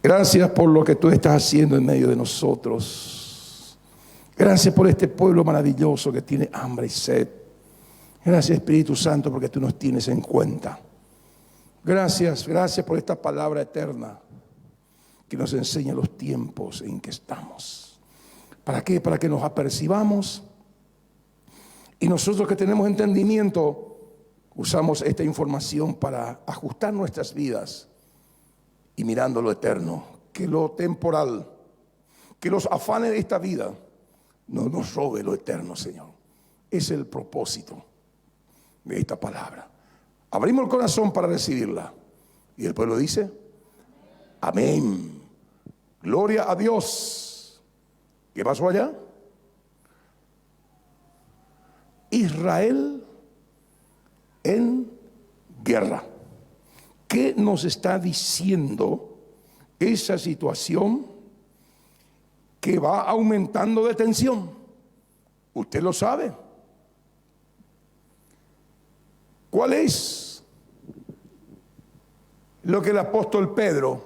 Gracias por lo que tú estás haciendo en medio de nosotros. Gracias por este pueblo maravilloso que tiene hambre y sed. Gracias, Espíritu Santo, porque tú nos tienes en cuenta. Gracias por esta palabra eterna que nos enseña los tiempos en que estamos. ¿Para qué? Para que nos apercibamos y nosotros que tenemos entendimiento usamos esta información para ajustar nuestras vidas y mirando lo eterno, que lo temporal, que los afanes de esta vida no nos robe lo eterno, Señor. Es el propósito de esta palabra. Abrimos el corazón para recibirla. Y el pueblo dice, amén. Gloria a Dios. ¿Qué pasó allá? Israel en guerra. ¿Qué nos está diciendo esa situación que va aumentando de tensión? Usted lo sabe. ¿Cuál es lo que el apóstol Pedro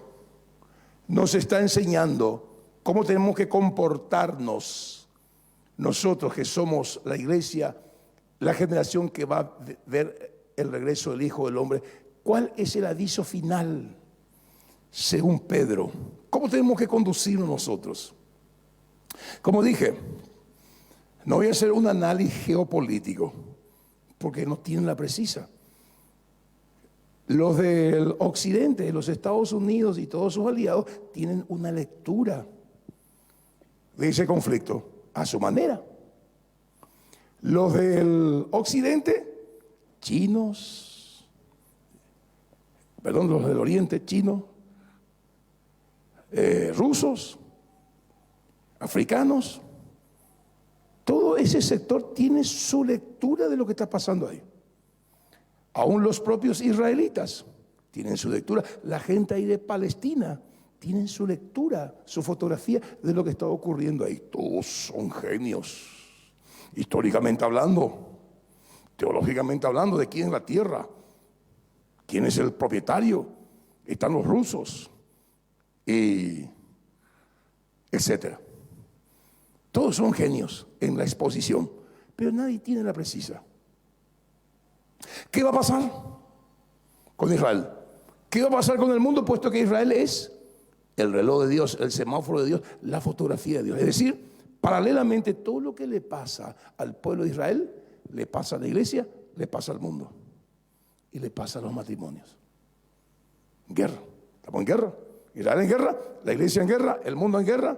nos está enseñando? ¿Cómo tenemos que comportarnos nosotros que somos la iglesia, la generación que va a ver el regreso del Hijo del Hombre? ¿Cuál es el aviso final según Pedro? ¿Cómo tenemos que conducirnos nosotros? Como dije, no voy a hacer un análisis geopolítico porque no tienen la precisa. Los del occidente, los Estados Unidos y todos sus aliados tienen una lectura de ese conflicto a su manera. Los del occidente, los del oriente, chinos, rusos, africanos, todo ese sector tiene su lectura de lo que está pasando ahí. Aún los propios israelitas tienen su lectura. La gente ahí de Palestina tienen su lectura, su fotografía de lo que está ocurriendo ahí. Todos son genios, históricamente hablando, teológicamente hablando, de quién es la tierra, quién es el propietario. Están los rusos, y etcétera. Todos son genios en la exposición, pero nadie tiene la precisa. ¿Qué va a pasar con Israel? ¿Qué va a pasar con el mundo? Puesto que Israel es el reloj de Dios, el semáforo de Dios, la fotografía de Dios. Es decir, paralelamente todo lo que le pasa al pueblo de Israel, le pasa a la iglesia, le pasa al mundo y le pasa a los matrimonios. Guerra. Estamos en guerra. Israel en guerra, la iglesia en guerra, el mundo en guerra,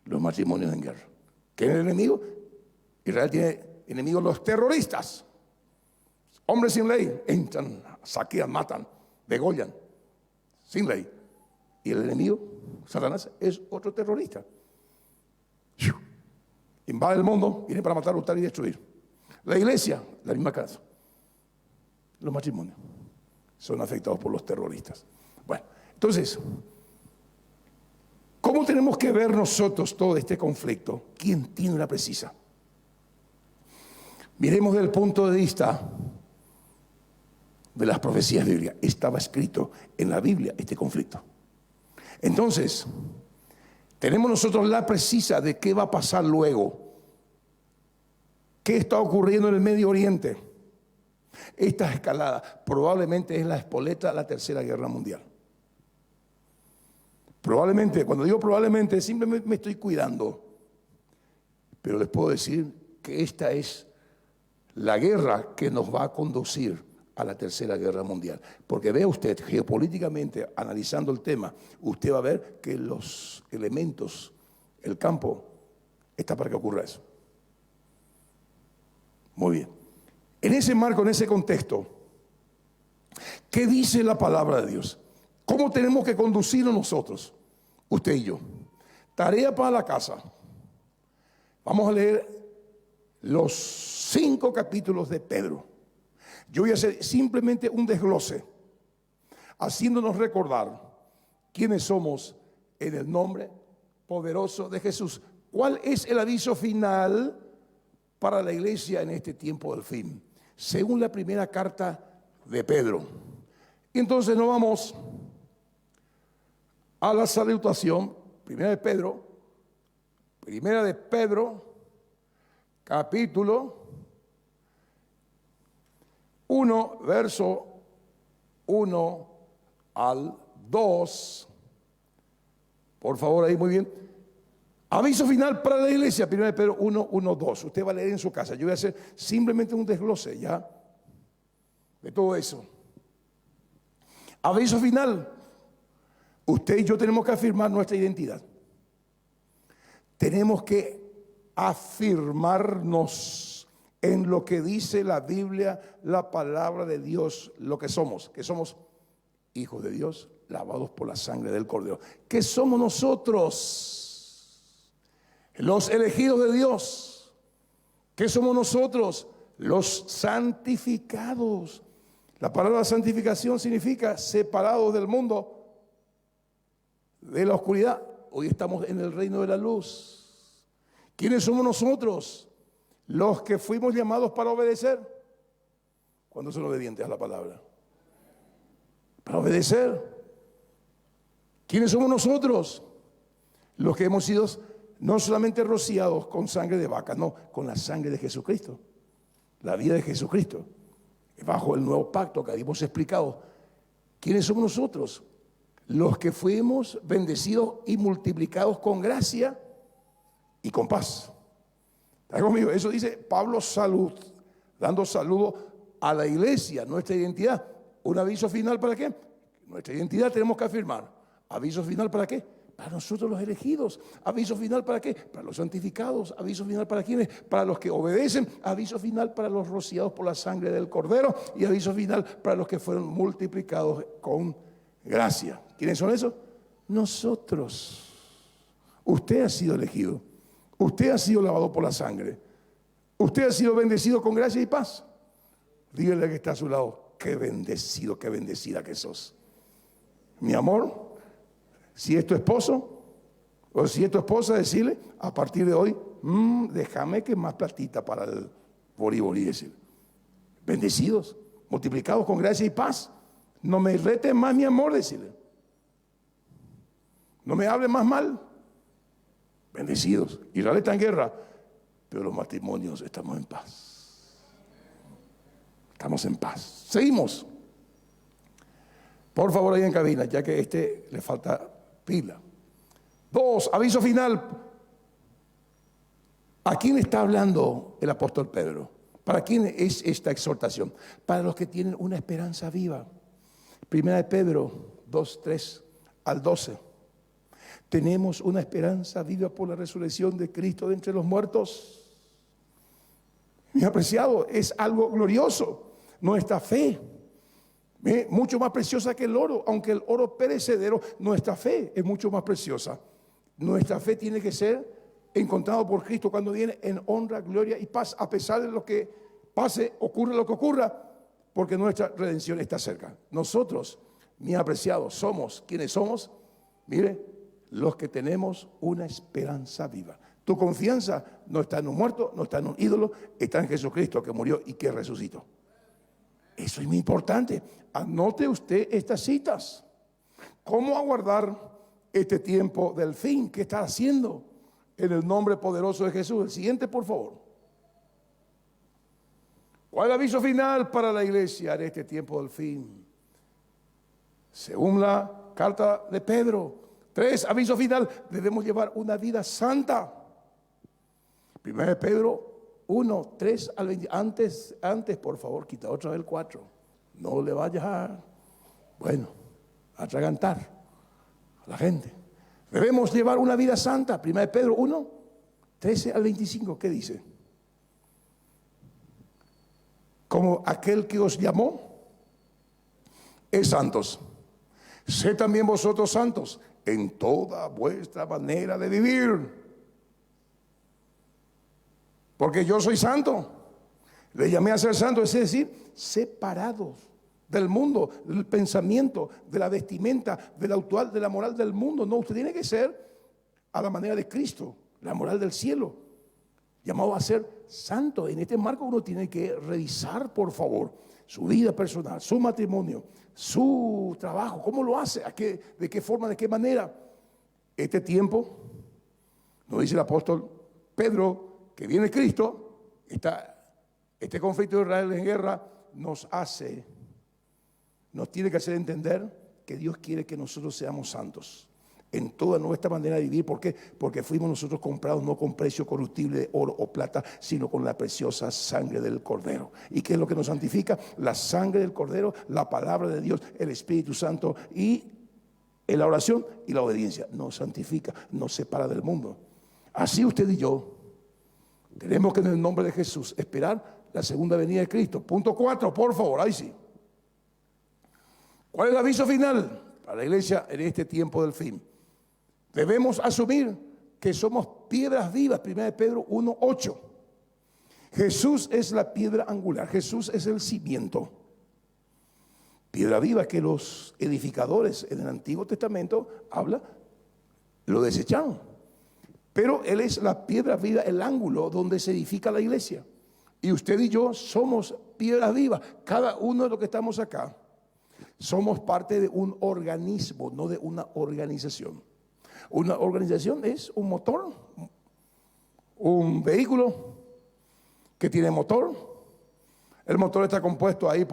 los matrimonios en guerra. ¿Quién es el enemigo? Israel tiene enemigos los terroristas. Hombres sin ley entran, saquean, matan, degollan, sin ley. Y el enemigo, Satanás, es otro terrorista. Invade el mundo, viene para matar, hurtar y destruir. La iglesia, la misma casa. Los matrimonios son afectados por los terroristas. Bueno, entonces, ¿cómo tenemos que ver nosotros todo este conflicto? ¿Quién tiene la precisa? Miremos desde el punto de vista de las profecías bíblicas. Estaba escrito en la Biblia este conflicto. Entonces, tenemos nosotros la precisa de qué va a pasar luego. ¿Qué está ocurriendo en el Medio Oriente? Esta escalada probablemente es la espoleta de la Tercera Guerra Mundial. Probablemente, cuando digo probablemente, simplemente me estoy cuidando. Pero les puedo decir que esta es la guerra que nos va a conducir a la Tercera Guerra Mundial. Porque vea usted, geopolíticamente, analizando el tema, usted va a ver que los elementos, el campo, está para que ocurra eso. Muy bien. En ese marco, en ese contexto, ¿qué dice la palabra de Dios? ¿Cómo tenemos que conducirnos nosotros, usted y yo? Tarea para la casa. Vamos a leer los 5 capítulos de Pedro. Yo voy a hacer simplemente un desglose, haciéndonos recordar quiénes somos en el nombre poderoso de Jesús. ¿Cuál es el aviso final para la iglesia en este tiempo del fin? Según la primera carta de Pedro. Y entonces nos vamos a la salutación. Primera de Pedro, capítulo 1, verso 1 al 2. Por favor, ahí muy bien. Aviso final para la iglesia, 1 de Pedro 1, 1, 2. Usted va a leer en su casa. Yo voy a hacer simplemente un desglose ya de todo eso. Aviso final. Usted y yo tenemos que afirmar nuestra identidad. Tenemos que afirmarnos en lo que dice la Biblia, la palabra de Dios, lo que somos hijos de Dios, lavados por la sangre del Cordero. ¿Qué somos nosotros? Los elegidos de Dios. ¿Qué somos nosotros? Los santificados. La palabra santificación significa separados del mundo, de la oscuridad. Hoy estamos en el reino de la luz. ¿Quiénes somos nosotros? Los que fuimos llamados para obedecer. ¿Cuándo son obedientes a la palabra? Para obedecer. ¿Quiénes somos nosotros? Los que hemos sido no solamente rociados con sangre de vaca, no, con la sangre de Jesucristo. La vida de Jesucristo. Bajo el nuevo pacto que habíamos explicado. ¿Quiénes somos nosotros? Los que fuimos bendecidos y multiplicados con gracia y con paz. ¿Está conmigo? Eso dice Pablo dando saludo a la iglesia, nuestra identidad. Un aviso final ¿para qué? Nuestra identidad tenemos que afirmar. Aviso final ¿para qué? Para nosotros los elegidos. Aviso final ¿para qué? Para los santificados. Aviso final ¿para quiénes? Para los que obedecen. Aviso final para los rociados por la sangre del Cordero. Y aviso final para los que fueron multiplicados con gracia. ¿Quiénes son esos? Nosotros. Usted ha sido elegido. Usted ha sido lavado por la sangre. Usted ha sido bendecido con gracia y paz. Dígale que está a su lado, qué bendecido, qué bendecida que sos. Mi amor, si es tu esposo o si es tu esposa, decirle, a partir de hoy, déjame que más platita para el boriborí, decir. Bendecidos, multiplicados con gracia y paz. No me rete más, mi amor, decirle. No me hable más mal. Bendecidos. Israel está en guerra, pero los matrimonios estamos en paz. Estamos en paz. Seguimos. Por favor, ahí en cabina, ya que le falta pila. 2, aviso final. ¿A quién está hablando el apóstol Pedro? ¿Para quién es esta exhortación? Para los que tienen una esperanza viva. Primera de Pedro 2, 3 al 12. Tenemos una esperanza viva por la resurrección de Cristo de entre los muertos. Mi apreciado, es algo glorioso. Nuestra fe, mucho más preciosa que el oro, aunque el oro perecedero, nuestra fe es mucho más preciosa. Nuestra fe tiene que ser encontrada por Cristo cuando viene en honra, gloria y paz, a pesar de lo que pase, ocurra lo que ocurra, porque nuestra redención está cerca. Nosotros, mi apreciado, somos quienes somos, mire, los que tenemos una esperanza viva. Tu confianza no está en un muerto, no está en un ídolo, está en Jesucristo que murió y que resucitó. Eso es muy importante. Anote usted estas citas. ¿Cómo aguardar este tiempo del fin? ¿Qué está haciendo? En el nombre poderoso de Jesús. El siguiente, por favor. ¿Cuál es el aviso final para la iglesia en este tiempo del fin? Según la carta de Pedro. 3, aviso final, debemos llevar una vida santa. 1 de Pedro 1, 3 al 20. Antes, por favor, quita otra vez el 4. No le vayas a atragantar a la gente. Debemos llevar una vida santa. 1 de Pedro 1, 13 al 25. ¿Qué dice? Como aquel que os llamó es santos. Sé también vosotros santos en toda vuestra manera de vivir. Porque yo soy santo. Le llamé a ser santo, es decir, separados del mundo, del pensamiento, de la vestimenta, del actual, de la moral del mundo. No, usted tiene que ser a la manera de Cristo, la moral del cielo. Llamado a ser santo. En este marco uno tiene que revisar, por favor, su vida personal, su matrimonio, su trabajo, ¿cómo lo hace? ¿De qué forma, de qué manera? Este tiempo, nos dice el apóstol Pedro, que viene Cristo, este conflicto de Israel en guerra nos tiene que hacer entender que Dios quiere que nosotros seamos santos en toda nuestra manera de vivir. ¿Por qué? Porque fuimos nosotros comprados no con precio corruptible de oro o plata, sino con la preciosa sangre del Cordero. ¿Y qué es lo que nos santifica? La sangre del Cordero, la palabra de Dios, el Espíritu Santo y en la oración y la obediencia. Nos santifica, nos separa del mundo. Así usted y yo tenemos que en el nombre de Jesús esperar la segunda venida de Cristo. Punto 4, por favor, ahí sí. ¿Cuál es el aviso final para la iglesia en este tiempo del fin? Debemos asumir que somos piedras vivas. 1 Pedro 1:8. Jesús es la piedra angular. Jesús es el cimiento. Piedra viva que los edificadores en el Antiguo Testamento lo desecharon. Pero Él es la piedra viva, el ángulo donde se edifica la iglesia. Y usted y yo somos piedras vivas. Cada uno de los que estamos acá somos parte de un organismo, no de una organización. Una organización es un motor, un vehículo que tiene motor. El motor está compuesto ahí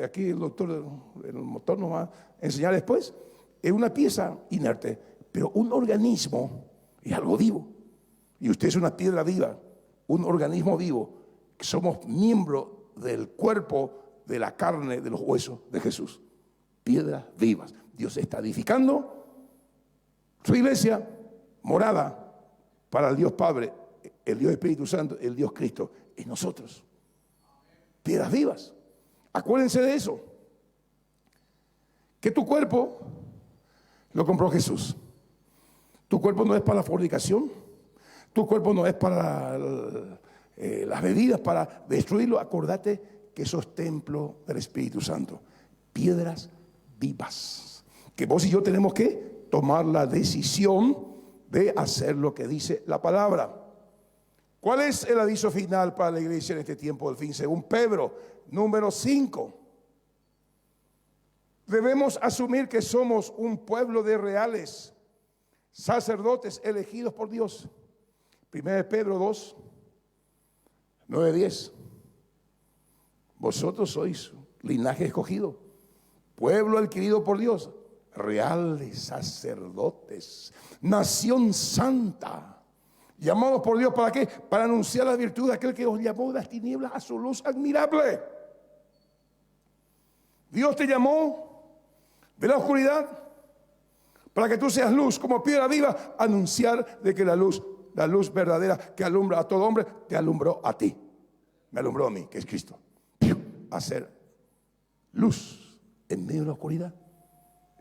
aquí el motor nos va a enseñar después, es una pieza inerte, pero un organismo es algo vivo. Y usted es una piedra viva, un organismo vivo. Somos miembros del cuerpo, de la carne, de los huesos de Jesús. Piedras vivas. Dios está edificando su iglesia, morada para el Dios Padre, el Dios Espíritu Santo, el Dios Cristo, en nosotros. Piedras vivas. Acuérdense de eso. Que tu cuerpo lo compró Jesús. Tu cuerpo no es para la fornicación. Tu cuerpo no es para las bebidas, para destruirlo. Acordate que sos templo del Espíritu Santo. Piedras vivas. Que vos y yo tenemos que tomar la decisión de hacer lo que dice la palabra. ¿Cuál es el aviso final para la iglesia en este tiempo del fin? Según Pedro, número 5. Debemos asumir que somos un pueblo de reales, sacerdotes elegidos por Dios. 1 Pedro 2, 9-10. Vosotros sois linaje escogido, pueblo adquirido por Dios, reales sacerdotes, nación santa, llamados por Dios, ¿para qué? Para anunciar la virtud de aquel que os llamó de las tinieblas a su luz admirable. Dios te llamó de la oscuridad para que tú seas luz, como piedra viva, anunciar de que la luz verdadera que alumbra a todo hombre, te alumbró a ti, me alumbró a mí, que es Cristo. Hacer luz en medio de la oscuridad.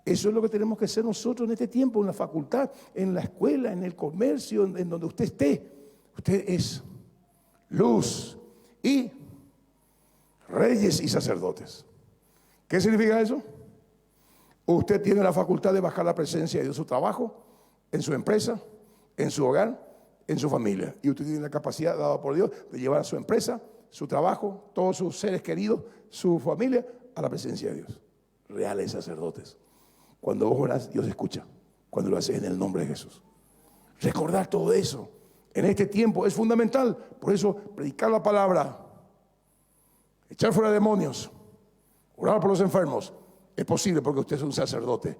Eso es lo que tenemos que hacer nosotros en este tiempo, en la facultad, en la escuela, en el comercio, en donde usted esté. Usted es luz y reyes y sacerdotes. ¿Qué significa eso? Usted tiene la facultad de bajar la presencia de Dios en su trabajo, en su empresa, en su hogar, en su familia. Y usted tiene la capacidad dada por Dios de llevar a su empresa, su trabajo, todos sus seres queridos, su familia, a la presencia de Dios. Reales sacerdotes. Cuando vos orás, Dios escucha. Cuando lo haces en el nombre de Jesús. Recordar todo eso en este tiempo es fundamental. Por eso, predicar la palabra, echar fuera demonios, orar por los enfermos, es posible porque usted es un sacerdote.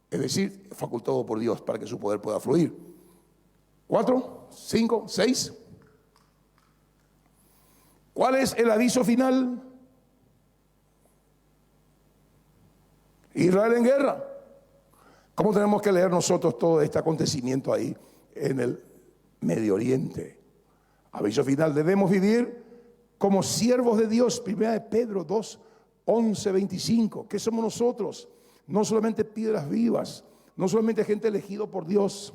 Es decir, facultado por Dios para que su poder pueda fluir. 4, 5, 6. ¿Cuál es el aviso final? Israel en guerra. ¿Cómo tenemos que leer nosotros todo este acontecimiento ahí en el Medio Oriente? Aviso final: debemos vivir como siervos de Dios. 1 Pedro 2, 11, 25. ¿Qué somos nosotros? No solamente piedras vivas, no solamente gente elegida por Dios,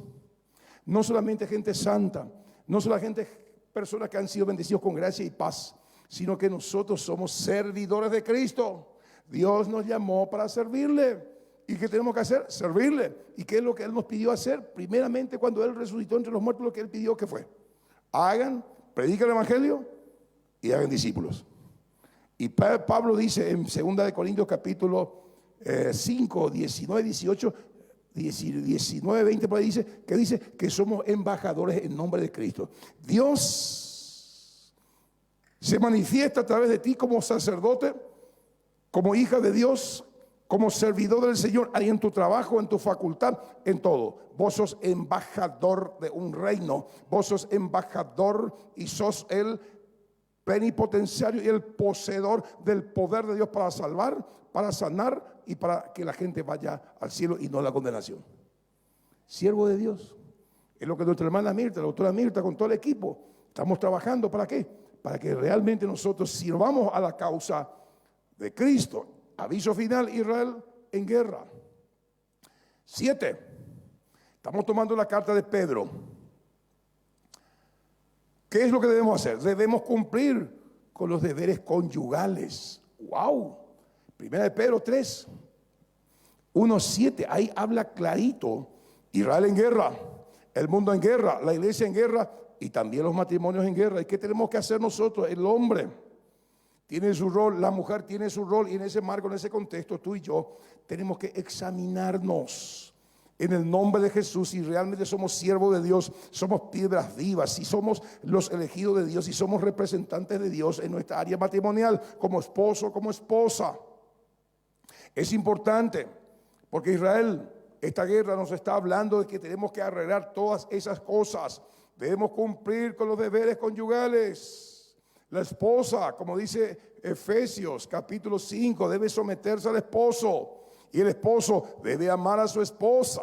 no solamente gente santa, no solamente personas que han sido bendecidos con gracia y paz, sino que nosotros somos servidores de Cristo. Dios nos llamó para servirle. ¿Y qué tenemos que hacer? Servirle. ¿Y qué es lo que Él nos pidió hacer? Primeramente, cuando Él resucitó entre los muertos, lo que Él pidió que fue: prediquen el Evangelio y hagan discípulos. Y Pablo dice en 2 de Corintios capítulo 5, 19, 18, 19, 20, por ahí dice que somos embajadores en nombre de Cristo. Dios se manifiesta a través de ti como sacerdote, como hija de Dios, como servidor del Señor, ahí en tu trabajo, en tu facultad, en todo. Vos sos embajador de un reino, vos sos embajador y sos el plenipotenciario y el poseedor del poder de Dios para salvar, para sanar y para que la gente vaya al cielo y no a la condenación. Siervo de Dios. Es lo que nuestra hermana Mirta, la doctora Mirta, con todo el equipo, estamos trabajando. ¿Para qué? Para que realmente nosotros sirvamos a la causa de Cristo. Aviso final: Israel en guerra. 7. Estamos tomando la carta de Pedro. ¿Qué es lo que debemos hacer? Debemos cumplir con los deberes conyugales. ¡Wow! Primera de Pedro 3, 1:7. Ahí habla clarito. Israel en guerra, el mundo en guerra, la iglesia en guerra y también los matrimonios en guerra. ¿Y qué tenemos que hacer nosotros? El hombre tiene su rol, la mujer tiene su rol, y en ese marco, en ese contexto, tú y yo tenemos que examinarnos en el nombre de Jesús si realmente somos siervos de Dios, somos piedras vivas, si somos los elegidos de Dios, si somos representantes de Dios en nuestra área matrimonial, como esposo, como esposa. Es importante porque Israel, esta guerra nos está hablando de que tenemos que arreglar todas esas cosas. Debemos cumplir con los deberes conyugales. La esposa, como dice Efesios capítulo 5, debe someterse al esposo. Y el esposo debe amar a su esposa.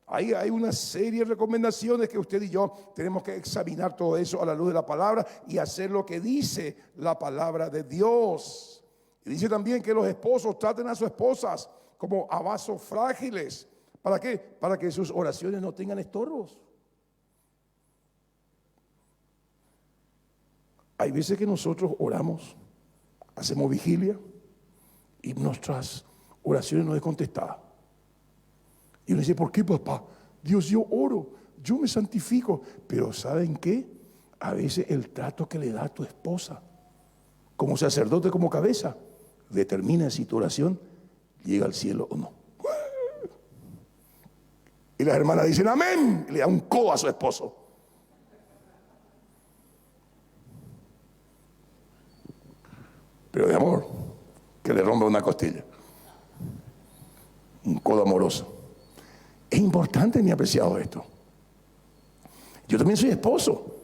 Ahí hay una serie de recomendaciones que usted y yo tenemos que examinar todo eso a la luz de la palabra y hacer lo que dice la palabra de Dios. Y dice también que los esposos traten a sus esposas como a vasos frágiles. ¿Para qué? Para que sus oraciones no tengan estorbos. Hay veces que nosotros oramos, hacemos vigilia y nuestras oraciones no es contestada. Y uno dice: ¿por qué, papá? Dios, yo oro, yo me santifico. Pero ¿saben qué? A veces el trato que le da a tu esposa, como sacerdote, como cabeza, determina si tu oración llega al cielo o no. Y las hermanas dicen amén, y le da un codo a su esposo. Pero de amor, que le rompa una costilla. Un codo amoroso. Es importante, mi apreciado, esto. Yo también soy esposo.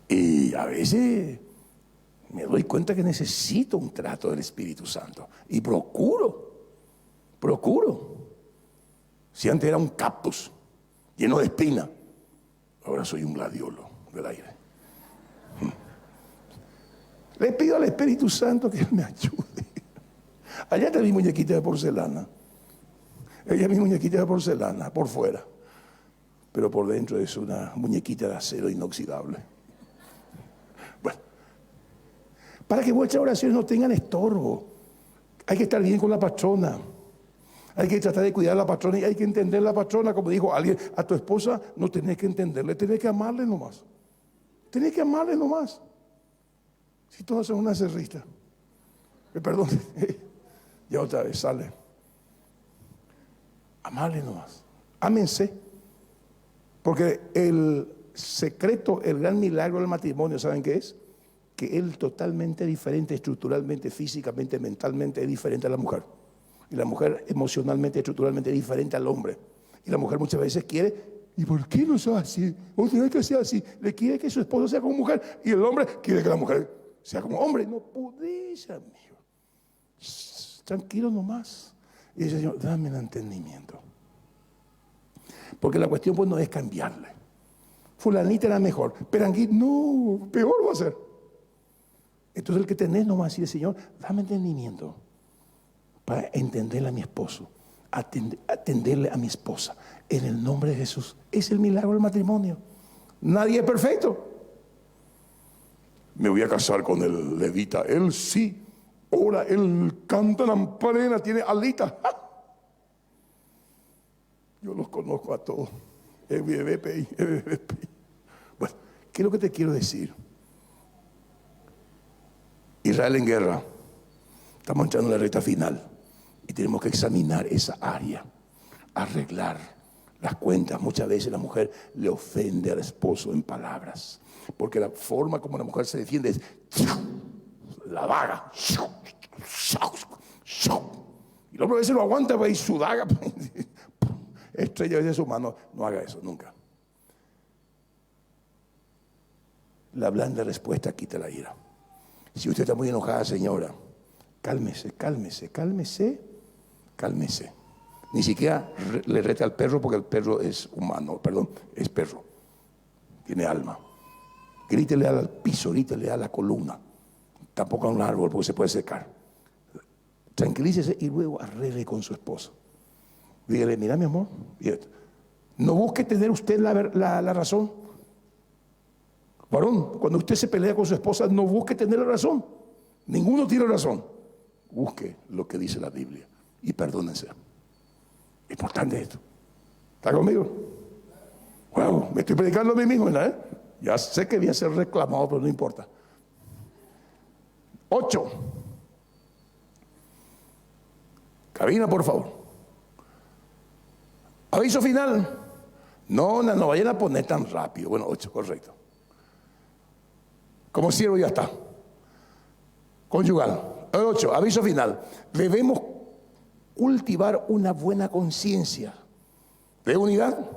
Y a veces me doy cuenta que necesito un trato del Espíritu Santo. Y procuro. Si antes era un cactus lleno de espina, ahora soy un gladiolo del aire. Le pido al Espíritu Santo que Él me ayude. Allá está mi muñequita de porcelana. Ella es mi muñequita de porcelana, por fuera. Pero por dentro es una muñequita de acero inoxidable. Bueno, para que vuestras oraciones no tengan estorbo, hay que estar bien con la patrona. Hay que tratar de cuidar a la patrona y hay que entender a la patrona. Como dijo alguien, a tu esposa no tenés que entenderle, tenés que amarle nomás. Tenés que amarle nomás. Si todos son una cerrita. Perdón, ya otra vez sale. Amarle nomás. Ámense. Porque el secreto, el gran milagro del matrimonio, ¿saben qué es? Que él totalmente diferente, estructuralmente, físicamente, mentalmente, es diferente a la mujer. Y la mujer emocionalmente, estructuralmente, es diferente al hombre. Y la mujer muchas veces quiere, ¿y por qué no sos así? ¿O tiene que ser así? Le quiere que su esposo sea como mujer. Y el hombre quiere que la mujer sea como hombre. No podés, amigo. Tranquilo nomás. Y dice: Señor, dame el entendimiento. Porque la cuestión pues no es cambiarle. Fulanita era mejor, Peranguita no, peor va a ser. Entonces el que tenés nomás decir: Señor, dame entendimiento para entenderle a mi esposo, atenderle a mi esposa, en el nombre de Jesús. Es el milagro del matrimonio. Nadie es perfecto. Me voy a casar con el levita. Él sí ora, él canta lamparena, tiene alitas. Yo los conozco a todos. EBPI. Bueno, ¿qué es lo que te quiero decir? Israel en guerra. Estamos entrando en la recta final y tenemos que examinar esa área, arreglar las cuentas. Muchas veces la mujer le ofende al esposo en palabras, porque la forma como la mujer se defiende es la daga. Y el hombre a veces lo aguanta y su daga estrella de su mano. No haga eso nunca. La blanda respuesta quita la ira. Si usted está muy enojada, señora, cálmese, cálmese, cálmese, cálmese. Ni siquiera le rete al perro, porque el perro es humano, perdón, es perro. Tiene alma. Grítele al piso, grítele a la columna. Tampoco a un árbol, porque se puede secar. Tranquilícese y luego arregle con su esposa. Dígale, mira mi amor, no busque tener usted la razón. Varón, cuando usted se pelea con su esposa, no busque tener la razón. Ninguno tiene razón. Busque lo que dice la Biblia y perdónense. Importante esto. ¿Está conmigo? Wow, me estoy predicando a mí mismo, ¿eh? Ya sé que voy a ser reclamado, pero no importa. 8. Cabina, por favor. Aviso final. No vayan a poner tan rápido. Bueno, 8, correcto. Como siervo ya está. Conyugal. 8, aviso final. Debemos cultivar una buena conciencia de unidad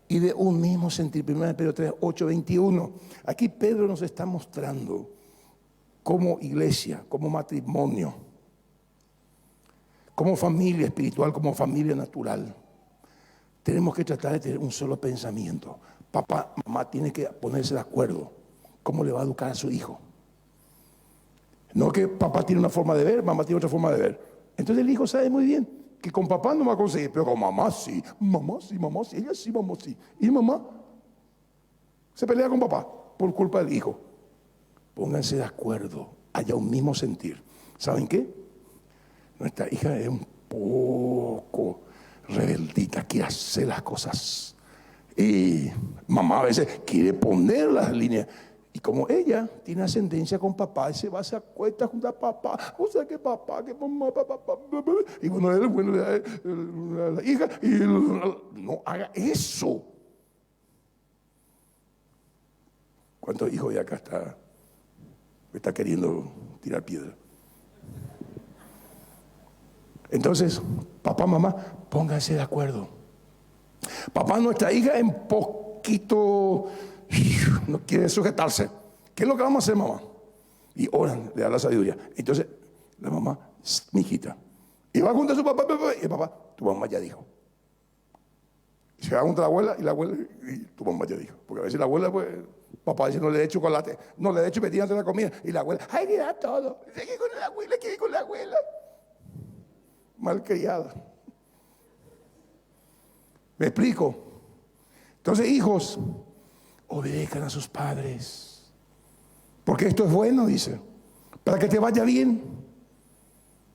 y de un mismo sentir. 1 Pedro 3, 8, 21. Aquí Pedro nos está mostrando como iglesia, como matrimonio, como familia espiritual, como familia natural, tenemos que tratar de tener un solo pensamiento. Papá, mamá tiene que ponerse de acuerdo cómo le va a educar a su hijo. No que papá tiene una forma de ver, mamá tiene otra forma de ver. Entonces el hijo sabe muy bien que con papá no va a conseguir, pero con mamá sí, mamá sí, ella sí, mamá sí. Y mamá se pelea con papá por culpa del hijo. Pónganse de acuerdo, haya un mismo sentir. ¿Saben qué? Nuestra hija es un poco rebeldita, quiere hacer las cosas. Y mamá a veces quiere poner las líneas. Y como ella tiene ascendencia con papá, y se acuesta junto a papá, o sea que papá, que mamá, papá, y bueno, la hija, y no haga eso. ¿Cuántos hijos de acá está queriendo tirar piedra? Entonces, papá, mamá, pónganse de acuerdo. Papá, nuestra hija es un poquito, no quiere sujetarse. ¿Qué es lo que vamos a hacer, mamá? Y oran, le da la sabiduría. Entonces, la mamá, mi hijita. Y va junto a su papá, y el papá, tu mamá ya dijo. Y se va junto a la abuela, y la abuela, y tu mamá ya dijo. Porque a veces la abuela, pues, papá dice, no le dé chocolate, no le dé chupetín antes de la comida. Y la abuela, ay, le da todo. Sigue con la abuela, quiere con la abuela. Malcriada. ¿Me explico? Entonces, hijos, obedezcan a sus padres. Porque esto es bueno, dice. Para que te vaya bien.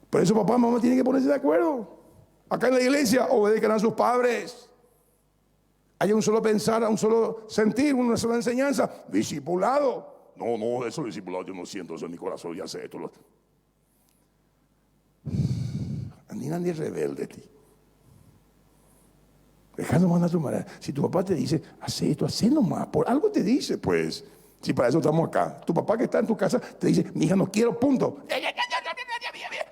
Por eso papá y mamá tienen que ponerse de acuerdo. Acá en la iglesia, obedezcan a sus padres. Hay un solo pensar, un solo sentir, una sola enseñanza. Discipulado. No, eso discipulado yo no siento eso en mi corazón, ya sé esto. Ni nadie es rebelde a ti. Dejando más a tu manera. Si tu papá te dice, hace esto, hace nomás, por algo te dice, pues, si para eso estamos acá. Tu papá que está en tu casa te dice, mi hija no quiero, punto.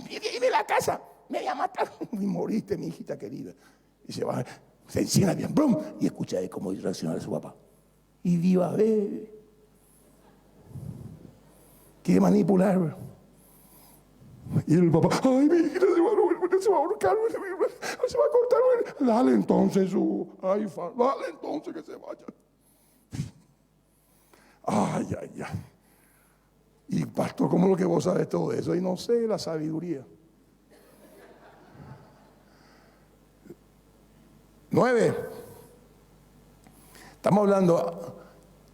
Vive la casa, me voy a matar. Y moriste, mi hijita querida. Y se enciende bien, brum, y escucha cómo reacciona a su papá. Y viva, ve. Quiere manipular. Y el papá, ay, mi hijita se va a ahorcar, se va a cortar. Dale entonces dale entonces que se vaya. Ay. Y pastor, ¿cómo es lo que vos sabes todo eso? Y no sé, la sabiduría. 9. Estamos hablando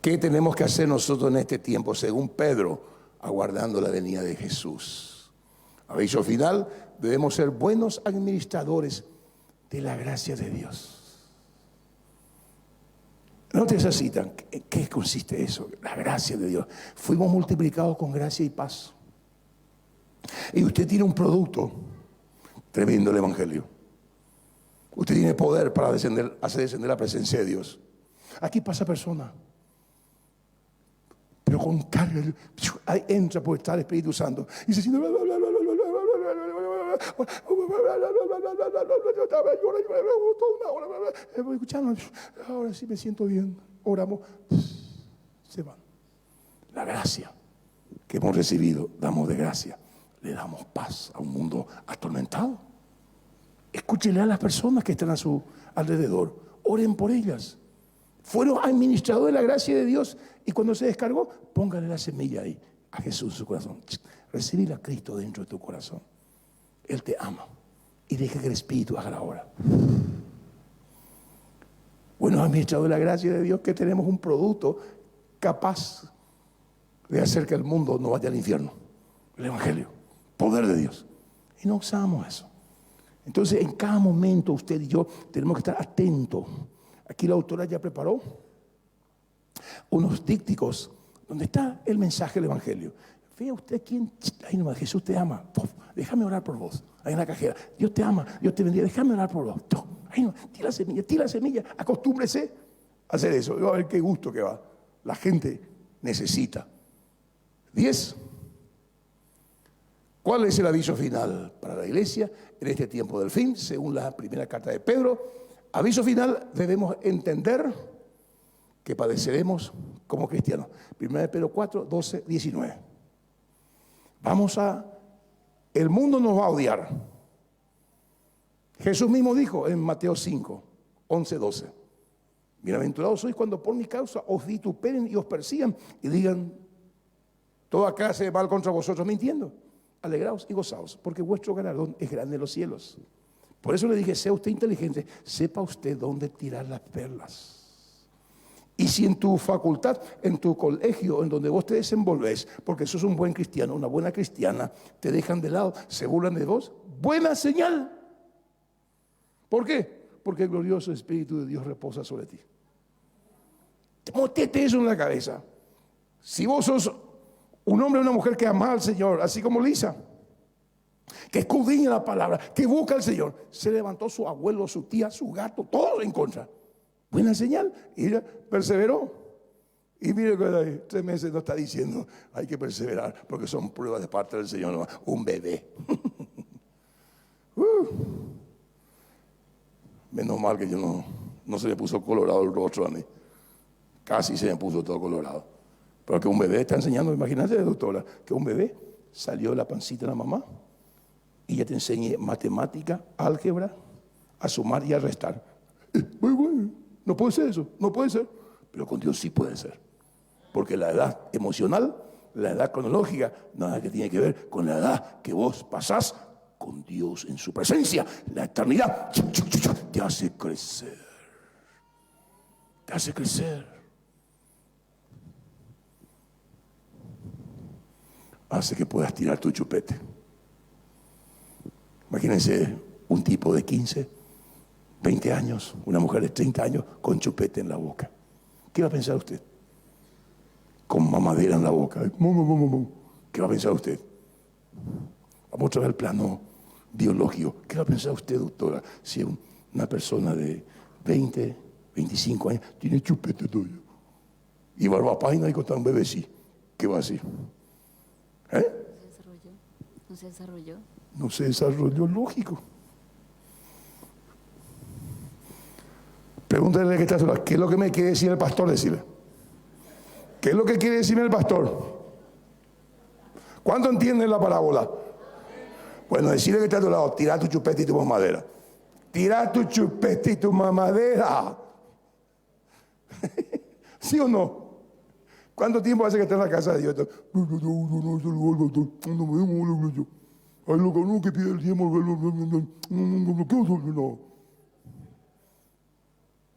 qué tenemos que hacer nosotros en este tiempo, según Pedro, aguardando la venida de Jesús. Aviso final, debemos ser buenos administradores de la gracia de Dios. No te necesitan. ¿Qué consiste eso? La gracia de Dios. Fuimos multiplicados con gracia y paz. Y usted tiene un producto tremendo, el Evangelio. Usted tiene poder para hacer descender la presencia de Dios. Aquí pasa persona, pero con carga, ahí entra por estar el Espíritu Santo y se siente, escuchando, ahora sí me siento bien, oramos, se van. La gracia que hemos recibido, damos de gracia, le damos paz a un mundo atormentado. Escúchele a las personas que están a su alrededor, oren por ellas. Fueron administradores de la gracia de Dios y cuando se descargó, póngale la semilla ahí a Jesús en su corazón. Recibir a Cristo dentro de tu corazón. Él te ama y deja que el Espíritu haga la obra. Buenos administradores de la gracia de Dios, que tenemos un producto capaz de hacer que el mundo no vaya al infierno. El Evangelio, poder de Dios. Y no usamos eso. Entonces, en cada momento usted y yo tenemos que estar atentos. Aquí la autora ya preparó unos dípticos donde está el mensaje del Evangelio. Vea usted quién, ahí nomás, Jesús te ama. Déjame orar por vos. Ahí en la cajera. Dios te ama, Dios te bendiga. Déjame orar por vos. Ahí no, tira la semilla. Acostúmbrese a hacer eso. Y va a ver qué gusto que va. La gente necesita. 10. ¿Cuál es el aviso final para la iglesia en este tiempo del fin? Según la primera carta de Pedro, aviso final, debemos entender que padeceremos como cristianos. 1 Pedro 4, 12, 19. El mundo nos va a odiar. Jesús mismo dijo en Mateo 5, 11, 12. Bienaventurados sois cuando por mi causa os vituperen y os persigan y digan toda clase de mal contra vosotros mintiendo. Alegraos y gozaos, porque vuestro galardón es grande en los cielos. Por eso le dije, sea usted inteligente, sepa usted dónde tirar las perlas. Y si en tu facultad, en tu colegio, en donde vos te desenvolves, porque sos un buen cristiano, una buena cristiana, te dejan de lado, se burlan de vos, buena señal. ¿Por qué? Porque el glorioso Espíritu de Dios reposa sobre ti. Métete eso en la cabeza. Si vos sos un hombre o una mujer que ama al Señor, así como Lisa, que escudriña la palabra, que busca al Señor, se levantó su abuelo, su tía, su gato, todos en contra. Buena señal. Y ella perseveró. Y mire que 3 meses no está diciendo, hay que perseverar, porque son pruebas de parte del Señor, no, un bebé. Menos mal que yo no se me puso colorado el rostro a mí. Casi se me puso todo colorado. Pero que un bebé está enseñando, imagínate, doctora, que un bebé salió de la pancita de la mamá y ya te enseñé matemática, álgebra, a sumar y a restar. Bueno, no puede ser eso, no puede ser. Pero con Dios sí puede ser. Porque la edad emocional, la edad cronológica, nada que tiene que ver con la edad que vos pasás con Dios en su presencia. La eternidad te hace crecer. Te hace crecer. Hace que puedas tirar tu chupete. Imagínense un tipo de 15, 20 años, una mujer de 30 años con chupete en la boca. ¿Qué va a pensar usted? Con mamadera en la boca. ¿Qué va a pensar usted? Vamos otra vez al plano biológico. ¿Qué va a pensar usted, doctora, si una persona de 20, 25 años tiene chupete tuyo? Y barbapaina y con un bebé sí. ¿Qué va a decir? No se desarrolló. No se desarrolló, lógico. Pregúntale que está sola, ¿qué es lo que me quiere decir el pastor? Decirle. ¿Qué es lo que quiere decirme el pastor? ¿Cuánto entienden la parábola? Bueno, decirle que está a tu lado, tira tu chupete y tu mamadera. Tira tu chupete y tu mamadera. ¿Sí o no? ¿Cuánto tiempo hace que está en la casa de Dios? Ay, lo que no que pide el tiempo.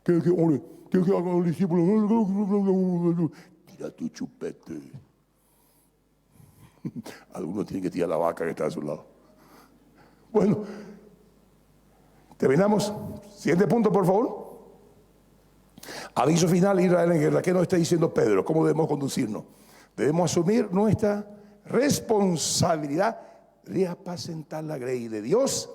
¿Qué hagan los discípulos? Tira tu chupete. Algunos tienen que tirar la vaca que está a su lado. Bueno, terminamos. Siguiente punto, por favor. Aviso final, Israel en guerra. ¿Qué nos está diciendo Pedro? ¿Cómo debemos conducirnos? Debemos asumir nuestra responsabilidad de apacentar la grey de Dios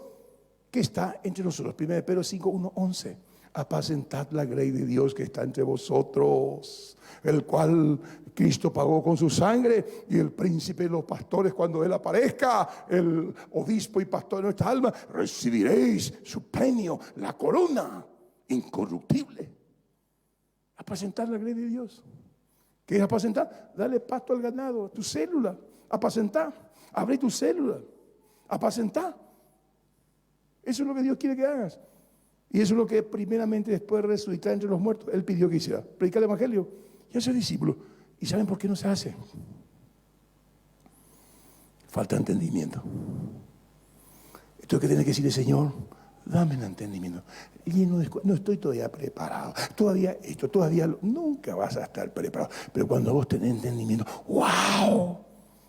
que está entre nosotros. 1 Pedro 5, 1, 11. Apacentad la grey de Dios que está entre vosotros, el cual Cristo pagó con su sangre, y el príncipe de los pastores, cuando Él aparezca, el obispo y pastor de nuestra alma, recibiréis su premio, la corona incorruptible. Apacentar la grey de Dios. ¿Qué es apacentar? Dale pasto al ganado, tu célula. Apacentar, abre tu célula. Apacentar. Eso es lo que Dios quiere que hagas. Y eso es lo que primeramente, después de resucitar entre los muertos, Él pidió que hiciera. Predicar el evangelio y hacer discípulos. ¿Y saben por qué no se hace? Falta entendimiento. Esto es que tiene que decirle: Señor, dame el entendimiento. Y no estoy todavía preparado. Todavía esto, nunca vas a estar preparado. Pero cuando vos tenés entendimiento, ¡wow!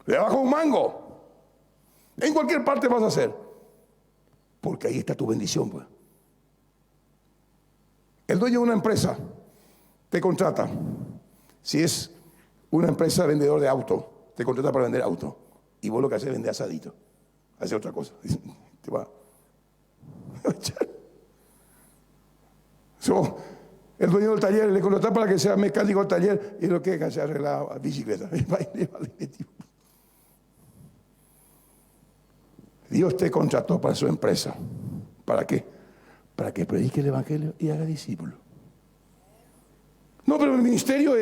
Le bajo un mango. En cualquier parte vas a hacer. Porque ahí está tu bendición, pues. El dueño de una empresa te contrata. Si es una empresa vendedor de auto, te contrata para vender auto. Y vos lo que haces es vender asadito. Haces otra cosa. Te va a echar. El dueño del taller le contrata para que sea mecánico del taller, y lo que hace arreglar bicicleta. Dios te contrató para su empresa. ¿Para qué? Para que predique el evangelio y haga discípulos. No, pero el ministerio,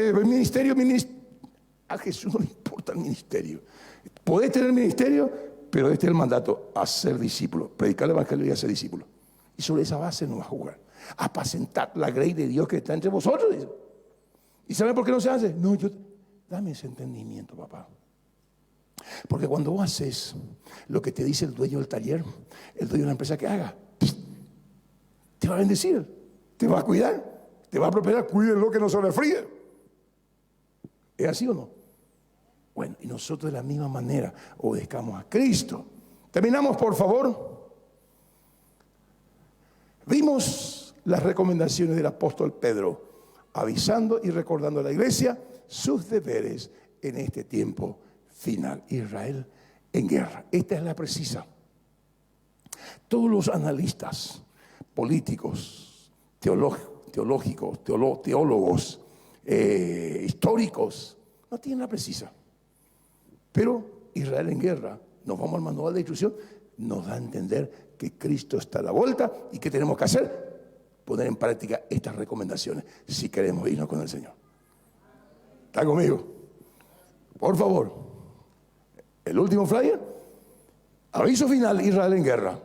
a Jesús no le importa el ministerio. Podés tener ministerio, pero este es el mandato: hacer discípulos, predicar el evangelio y hacer discípulos. Y sobre esa base no va a jugar. Apacentar la grey de Dios que está entre vosotros. ¿Y saben por qué no se hace? No, dame ese entendimiento, papá. Porque cuando vos haces lo que te dice el dueño del taller, el dueño de la empresa que haga, te va a bendecir, te va a cuidar, te va a prosperar. Cuídenlo que no se resfríe. ¿Es así o no? Bueno, y nosotros de la misma manera obedezcamos a Cristo. Terminamos, por favor. Vimos las recomendaciones del apóstol Pedro, avisando y recordando a la iglesia sus deberes en este tiempo final. Israel en guerra. Esta es la precisa. Todos los analistas políticos, teólogos, históricos, no tienen la precisa. Pero Israel en guerra, nos vamos al manual de instrucción, nos da a entender que Cristo está a la vuelta y que tenemos que hacer, poner en práctica estas recomendaciones si queremos irnos con el Señor. ¿Está conmigo? Por favor. El último flyer. Aviso final: Israel en guerra.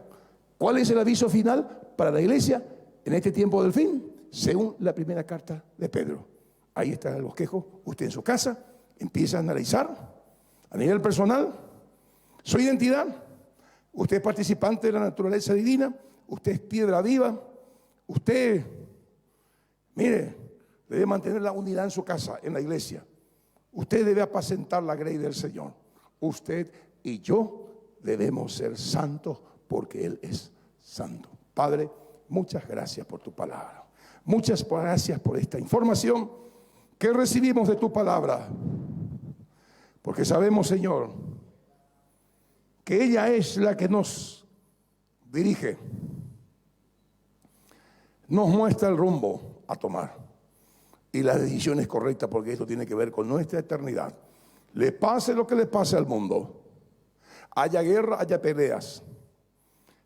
¿Cuál es el aviso final para la iglesia en este tiempo del fin? Según la primera carta de Pedro. Ahí está el bosquejo. Usted en su casa empieza a analizar a nivel personal su identidad. Usted es participante de la naturaleza divina. Usted es piedra viva. Usted, mire, debe mantener la unidad en su casa, en la iglesia. Usted debe apacentar la grey del Señor. Usted y yo debemos ser santos porque Él es santo. Padre, muchas gracias por tu palabra. Muchas gracias por esta información que recibimos de tu palabra. Porque sabemos, Señor, que ella es la que nos dirige, nos muestra el rumbo a tomar y las decisiones correctas, porque esto tiene que ver con nuestra eternidad. Le pase lo que le pase al mundo, haya guerra, haya peleas,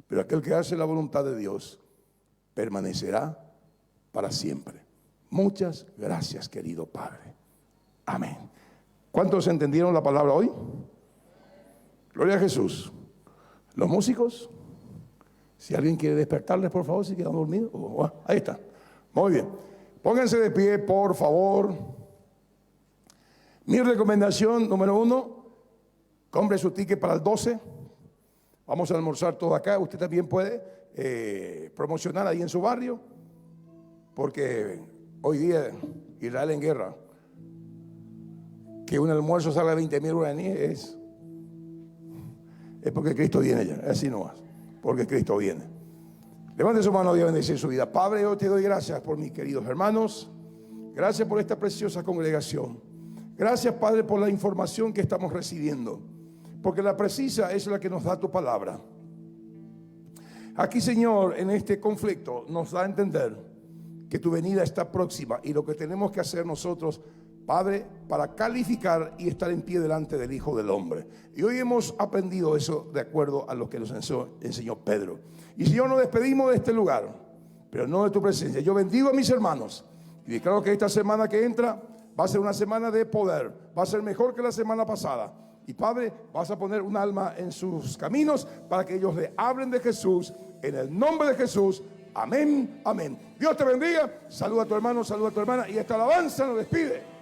pero aquel que hace la voluntad de Dios permanecerá para siempre. Muchas gracias, querido Padre. Amén. ¿Cuántos entendieron la palabra hoy? Gloria a Jesús. Los músicos, si alguien quiere despertarles, por favor, si quedan dormidos. Ahí está. Muy bien. Pónganse de pie, por favor. Mi recomendación número 1, compre su ticket para el 12. Vamos a almorzar todos acá. Usted también puede promocionar ahí en su barrio, porque hoy día Israel en guerra. Que un almuerzo salga 20,000 guaraníes es porque Cristo viene ya. Así no más, porque Cristo viene. Levante su mano y bendecir su vida. Padre, yo te doy gracias por mis queridos hermanos. Gracias por esta preciosa congregación. Gracias, Padre, por la información que estamos recibiendo. porque la precisa es la que nos da tu palabra. Aquí, Señor, en este conflicto nos da a entender que tu venida está próxima y lo que tenemos que hacer nosotros, Padre, para calificar y estar en pie delante del Hijo del Hombre. Y hoy hemos aprendido eso de acuerdo a lo que nos enseñó Pedro. Y Señor, nos despedimos de este lugar, pero no de tu presencia. Yo bendigo a mis hermanos y declaro que esta semana que entra va a ser una semana de poder, va a ser mejor que la semana pasada. Y Padre, vas a poner un alma en sus caminos para que ellos le hablen de Jesús, en el nombre de Jesús. Amén, amén. Dios te bendiga. Saluda a tu hermano, saluda a tu hermana. Y esta alabanza nos despide.